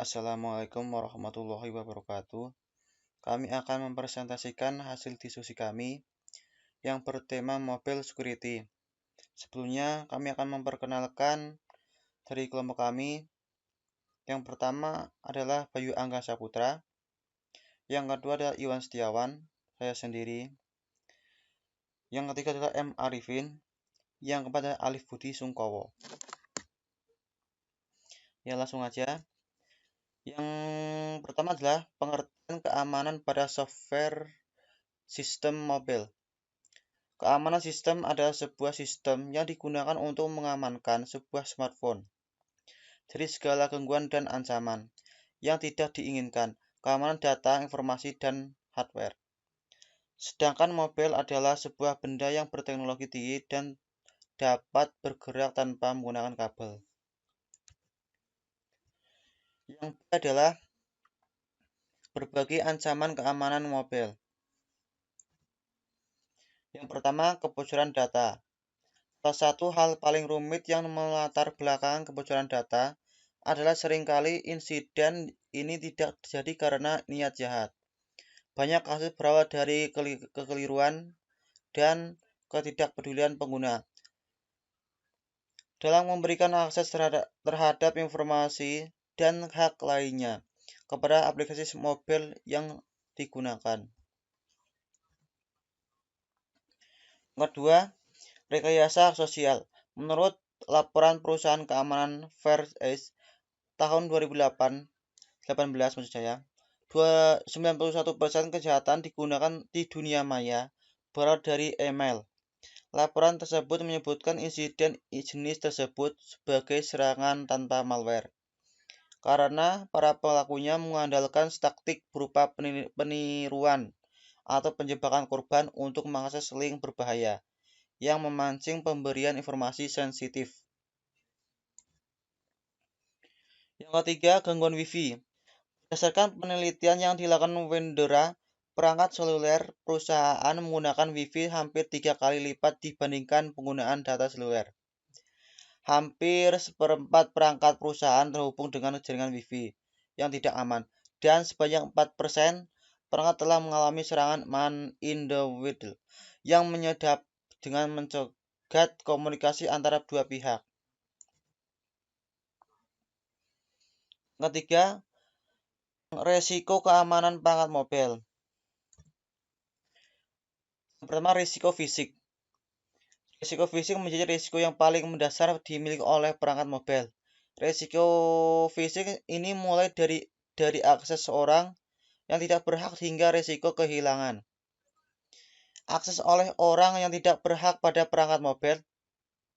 Assalamualaikum warahmatullahi wabarakatuh. Kami akan mempresentasikan hasil diskusi kami yang bertema Mobile Security. Sebelumnya, kami akan memperkenalkan dari kelompok kami. Yang pertama adalah Bayu Angga Saputra. Yang kedua adalah Iwan Setiawan, saya sendiri. Yang ketiga adalah M. Arifin. Yang keempat adalah Alif Budi Sungkowo. Ya, langsung aja. Yang pertama adalah pengertian keamanan pada software sistem mobile. Keamanan sistem adalah sebuah sistem yang digunakan untuk mengamankan sebuah smartphone dari segala gangguan dan ancaman yang tidak diinginkan, keamanan data, informasi, dan hardware. Sedangkan mobile adalah sebuah benda yang berteknologi tinggi dan dapat bergerak tanpa menggunakan kabel. Yang kedua adalah berbagai ancaman keamanan mobile. Yang pertama, kebocoran data. Salah satu hal paling rumit yang melatar belakangan kebocoran data adalah seringkali insiden ini tidak terjadi karena niat jahat. Banyak kasus berawal dari kekeliruan dan ketidakpedulian pengguna dalam memberikan akses terhadap informasi dan hak lainnya kepada aplikasi mobile yang digunakan. Kedua, rekayasa sosial. Menurut laporan perusahaan keamanan FairEdge tahun 2018 maksud saya, 91% kejahatan digunakan di dunia maya berawal dari email. Laporan tersebut menyebutkan insiden jenis tersebut sebagai serangan tanpa malware, karena para pelakunya mengandalkan taktik berupa peniruan atau penjebakan korban untuk mengakses link berbahaya yang memancing pemberian informasi sensitif. Yang ketiga, gangguan Wi-Fi. Berdasarkan penelitian yang dilakukan Wendera, perangkat seluler perusahaan menggunakan Wi-Fi hampir 3 kali lipat dibandingkan penggunaan data seluler. Hampir seperempat perangkat perusahaan terhubung dengan jaringan Wi-Fi yang tidak aman, dan sebanyak 4% perangkat telah mengalami serangan man in the middle yang menyedap dengan mencegat komunikasi antara dua pihak. Ketiga, resiko keamanan perangkat mobile. Yang pertama, risiko fisik. Risiko fisik menjadi risiko yang paling mendasar dimiliki oleh perangkat mobile. Risiko fisik ini mulai dari akses seorang yang tidak berhak hingga risiko kehilangan. Akses oleh orang yang tidak berhak pada perangkat mobile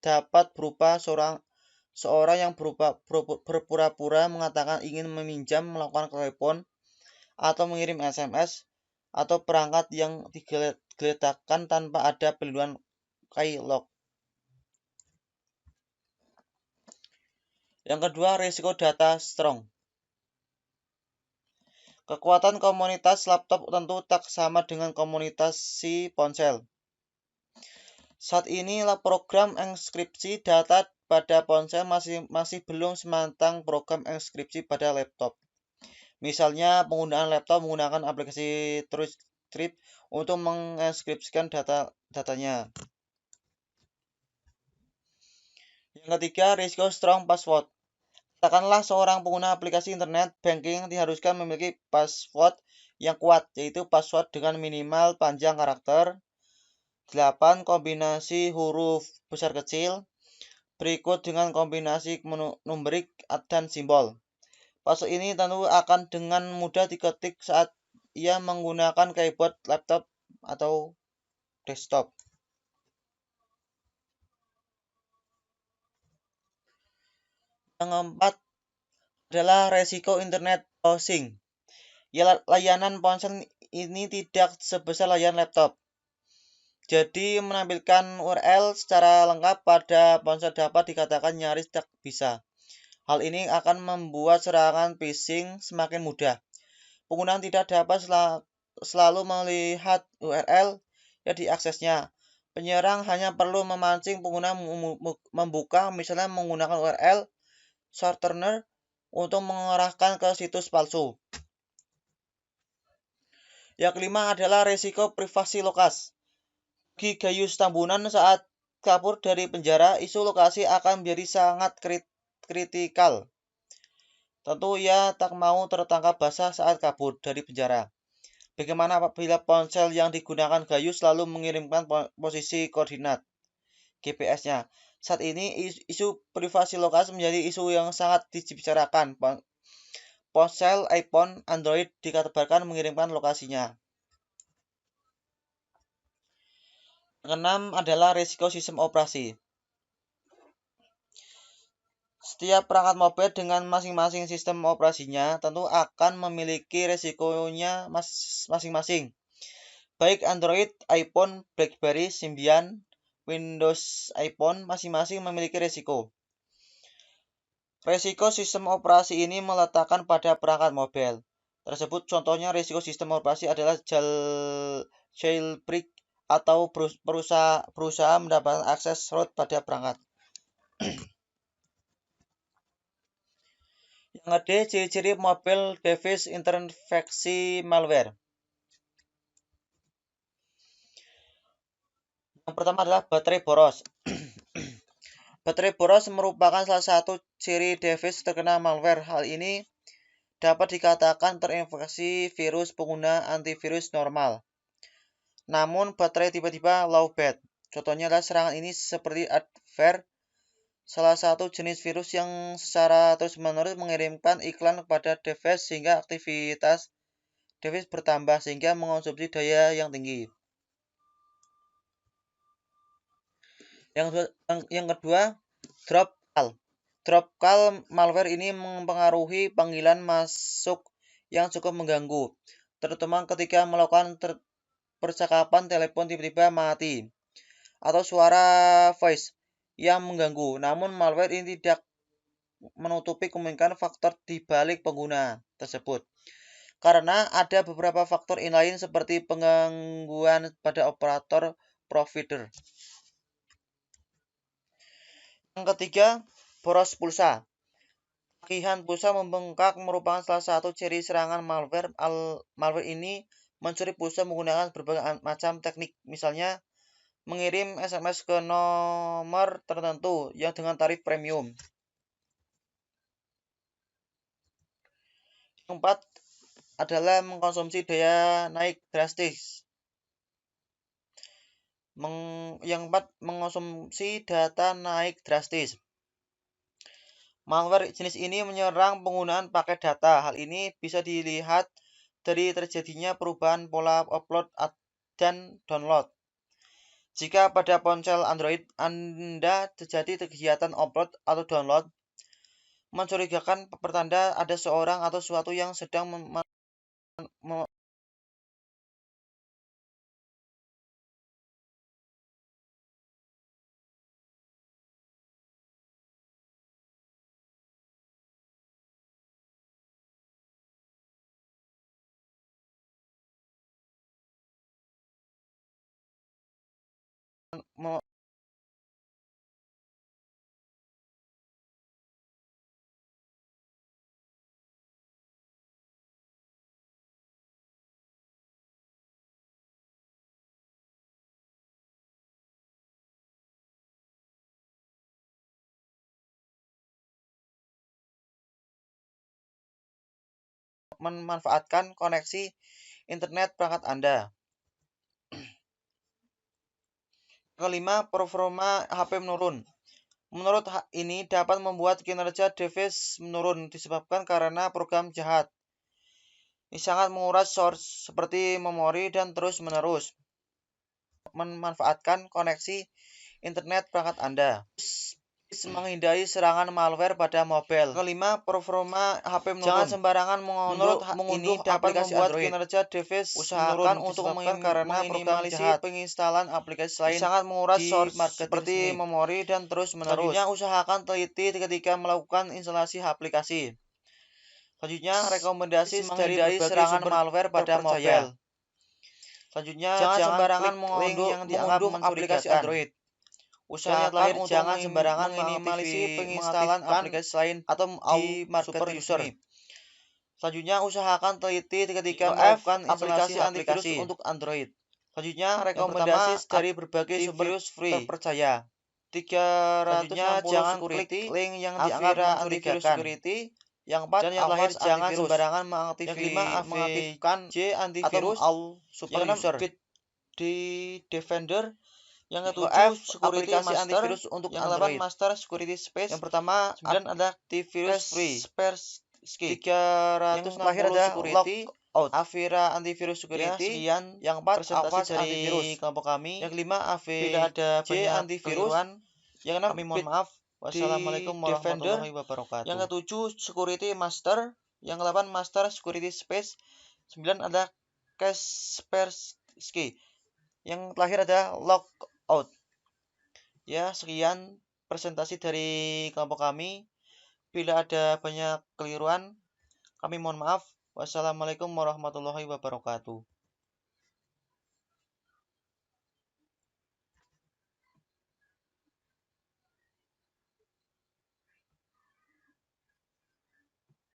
dapat berupa seorang yang berpura-pura mengatakan ingin meminjam, melakukan telepon, atau mengirim SMS, atau perangkat yang digeletakkan tanpa ada pelindungan keylogg. Yang kedua, risiko data strong. Kekuatan komunitas laptop tentu tak sama dengan komunitas si ponsel. Saat ini program enkripsi data pada ponsel masih belum semantang program enkripsi pada laptop. Misalnya, penggunaan laptop menggunakan aplikasi TrueScript untuk mengenkripsikan datanya. Yang ketiga, risiko strong password. Katakanlah seorang pengguna aplikasi internet banking diharuskan memiliki password yang kuat, yaitu password dengan minimal panjang karakter 8 kombinasi huruf besar kecil, berikut dengan kombinasi numerik dan simbol. Password ini tentu akan dengan mudah diketik saat ia menggunakan keyboard laptop atau desktop. Yang keempat adalah resiko internet browsing. Ya, layanan ponsel ini tidak sebesar layanan laptop. Jadi menampilkan URL secara lengkap pada ponsel dapat dikatakan nyaris tak bisa. Hal ini akan membuat serangan phishing semakin mudah. Pengguna tidak dapat selalu melihat URL yang diaksesnya. Penyerang hanya perlu memancing pengguna membuka, misalnya menggunakan URL shortener untuk mengarahkan ke situs palsu. Yang kelima adalah risiko privasi lokas. Bagi Gayus Tambunan saat kabur dari penjara, isu lokasi akan menjadi sangat kritikal. Tentu ia tak mau tertangkap basah saat kabur dari penjara. Bagaimana apabila ponsel yang digunakan Gayus selalu mengirimkan posisi koordinat GPS-nya? Saat ini isu privasi lokasi menjadi isu yang sangat dibicarakan. Ponsel iPhone, Android dikabarkan mengirimkan lokasinya. Keenam adalah risiko sistem operasi. Setiap perangkat mobile dengan masing-masing sistem operasinya tentu akan memiliki risikonya masing-masing. Baik Android, iPhone, BlackBerry, Symbian, Windows iPhone masing-masing memiliki risiko. Risiko sistem operasi ini meletakkan pada perangkat mobile tersebut. Contohnya risiko sistem operasi adalah jailbreak atau berusaha mendapatkan akses root pada perangkat. Yang kedua, ciri-ciri mobile device terinfeksi malware. Yang pertama adalah baterai boros. Baterai boros merupakan salah satu ciri device terkena malware. Hal ini dapat dikatakan terinfeksi virus pengguna antivirus normal. Namun baterai tiba-tiba lowbat. Contohnya adalah serangan ini seperti adware, salah satu jenis virus yang secara terus-menerus mengirimkan iklan kepada device sehingga aktivitas device bertambah sehingga mengonsumsi daya yang tinggi. Yang kedua, drop call. Drop call malware ini mempengaruhi panggilan masuk yang cukup mengganggu, terutama ketika melakukan percakapan telepon tiba-tiba mati, atau suara voice yang mengganggu. Namun malware ini tidak menutupi kemungkinan faktor di balik pengguna tersebut, karena ada beberapa faktor lain seperti penggangguan pada operator provider. Yang ketiga, boros pulsa. Tagihan pulsa membengkak merupakan salah satu ciri serangan malware. Malware ini mencuri pulsa menggunakan berbagai macam teknik, misalnya mengirim SMS ke nomor tertentu yang dengan tarif premium. Yang keempat adalah mengkonsumsi daya naik drastis. Yang keempat, mengkonsumsi data naik drastis. Malware jenis ini menyerang penggunaan paket data. Hal ini bisa dilihat dari terjadinya perubahan pola upload dan download. Jika pada ponsel Android Anda terjadi kegiatan upload atau download mencurigakan, pertanda ada seorang atau sesuatu yang sedang memanfaatkan koneksi internet perangkat Anda. Kelima, performa HP menurun. Menurut ini dapat membuat kinerja device menurun disebabkan karena program jahat ini sangat menguras source seperti memori dan terus-menerus memanfaatkan koneksi internet perangkat Anda. Menghindari serangan malware pada mobile. Kelima, performa HP menurun. Jangan sembarangan mengunduh aplikasi membuat Android. Kinerja device usahakan untuk karena program jahat penginstalan aplikasi lain sangat menguras source seperti memori dan terus-menerus. Selanjutnya, usahakan teliti ketika melakukan instalasi aplikasi. Selanjutnya, rekomendasi dari serangan malware pada mobile. Selanjutnya, jangan sembarangan mengunduh aplikasi Android. Usahakan untuk jangan sembarangan minimalisir penginstalan aplikasi lain atau di market user. Selanjutnya, usahakan teliti ketika melakukan instalasi antivirus untuk Android. Selanjutnya, rekomendasi dari berbagai sumber terpercaya. 360 jangan klik link yang dianggap mencurigakan. Yang 4, dan yang terakhir, jangan sembarangan mengaktifkan antivirus atau super user. Di Defender. Yang ketujuh, security aplikasi antivirus untuk Android. Master security space. Yang pertama, 9 ada antivirus free. 360 yang terakhir ada security out. Avira antivirus security. Ya, sekian yang 4 presentasi dari antivirus kelompok kami. Yang 5 bila ada banyak antivirus. Yang 6 kami mohon maaf. Wassalamualaikum warahmatullahi wabarakatuh. Yang ke-7 security master. Yang ke-8 master security space. 9 ada Kaspersky. Yang terakhir ada logout. Ya, sekian presentasi dari kelompok kami. Bila ada banyak keliruan, kami mohon maaf. Wassalamualaikum warahmatullahi wabarakatuh.